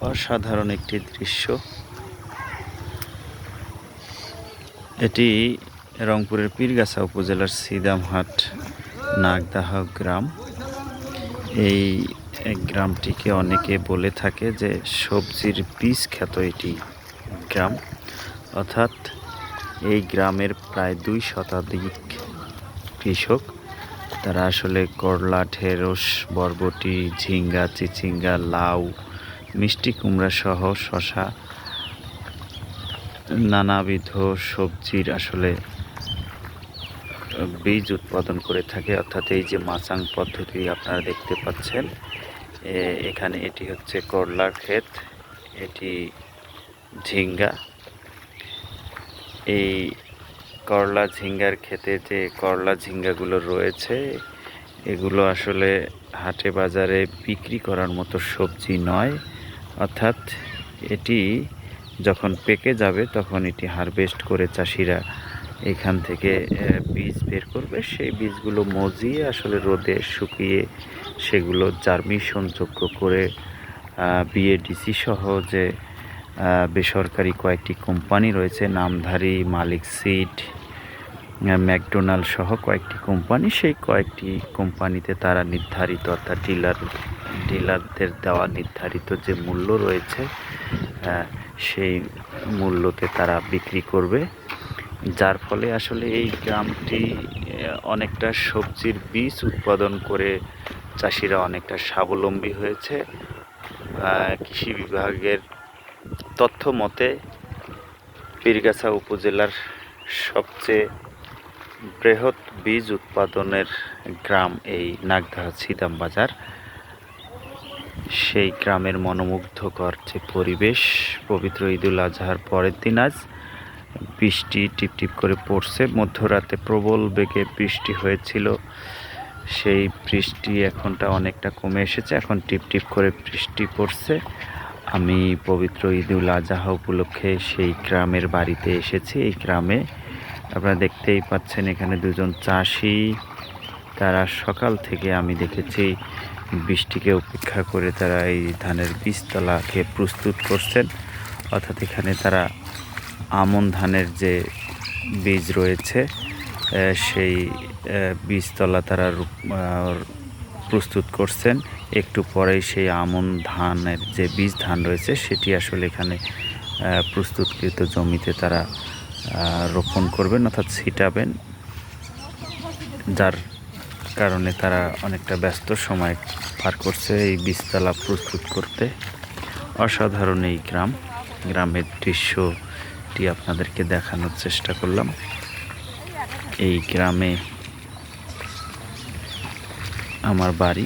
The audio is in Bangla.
অসাধারণ একটি দৃশ্য। এটি রংপুরের পীরগাছা উপজেলার সিদামহাট নাগদাহ গ্রাম। এই গ্রামটিকে অনেকে বলে থাকে যে সবজির বীজ খ্যাত এটি গ্রাম, অর্থাৎ এই গ্রামের প্রায় 2 শতাধিক কৃষক। তারা আসলে করলা, ঢেঁড়স, বরবটি, ঝিঙ্গা, চিচিঙ্গা, লাউ, মিষ্টি কুমড়া সহ শশা, নানাবিধ সবজির আসলে বীজ উৎপাদন করে থাকে। অর্থাৎ এই যে মাচাং পদ্ধতি আপনারা দেখতে পাচ্ছেন, এখানে এটি হচ্ছে করলার ক্ষেত, এটি ঝিঙ্গা। এই করলা ঝিঙ্গার ক্ষেতে যে করলা ঝিঙ্গাগুলো রয়েছে, এগুলো আসলে হাটে বাজারে বিক্রি করার মতো সবজি নয়। অর্থাৎ এটি যখন পেকে যাবে তখন এটি হারভেস্ট করে চাষিরা এখান থেকে বীজ বের করবে। সেই বীজগুলো মজিয়ে আসলে রোদে শুকিয়ে সেগুলো জার্মিনেশনযোগ্য করে বিএডিসি সহ যে বেসরকারি কয়েকটি কোম্পানি রয়েছে, নামধারী, মালিক সিড, ম্যাকডোনাল্ড সহ কয়েকটি কোম্পানি, সেই কয়েকটি কোম্পানিতে তারা নির্ধারিত, অর্থাৎ ডিলারদের দেওয়া নির্ধারিত যে মূল্য রয়েছে সেই মূল্যতে তারা বিক্রি করবে। যার ফলে আসলে এই গ্রামটি অনেকটা সবজির বীজ উৎপাদন করে চাষিরা অনেকটা স্বাবলম্বী হয়েছে। কৃষি বিভাগের তথ্য মতে পীরগাছা উপজেলার সবচেয়ে বৃহৎ বীজ উৎপাদনের গ্রাম এই নাগদাহ ছিদাম বাজার। সেই গ্রামের মনোমুগ্ধকর যে পরিবেশ, পবিত্র ঈদুল আজহার পরের দিন আজ বৃষ্টি টিপটিপ করে পড়ছে। মধ্যরাতে প্রবল বেগে বৃষ্টি হয়েছিল, সেই বৃষ্টি এখনটা অনেকটা কমে এসেছে, এখন টিপটিপ করে বৃষ্টি পড়ছে। আমি পবিত্র ঈদুল আজহা উপলক্ষে সেই গ্রামের বাড়িতে এসেছি। এই গ্রামে আপনারা দেখতেই পাচ্ছেন এখানে দুজন চাষি, তারা সকাল থেকে আমি দেখেছি বৃষ্টিকে উপেক্ষা করে তারা এই ধানের বীজতলাকে প্রস্তুত করছেন। অর্থাৎ এখানে তারা আমন ধানের যে বীজ রয়েছে সেই বীজতলা তারা প্রস্তুত করছেন। একটু পরেই সেই আমন ধানের যে বীজ ধান রয়েছে সেটি আসলে এখানে প্রস্তুতকৃত জমিতে তারা রোপণ করবেন, অর্থাৎ ছিটাবেন, যার কারণে তারা অনেকটা ব্যস্ত সময় পার করছে এই বীজতলা প্রস্তুত করতে। অসাধারণ এই গ্রামের দৃশ্যটি আপনাদেরকে দেখানোর চেষ্টা করলাম। এই গ্রামে আমার বাড়ি।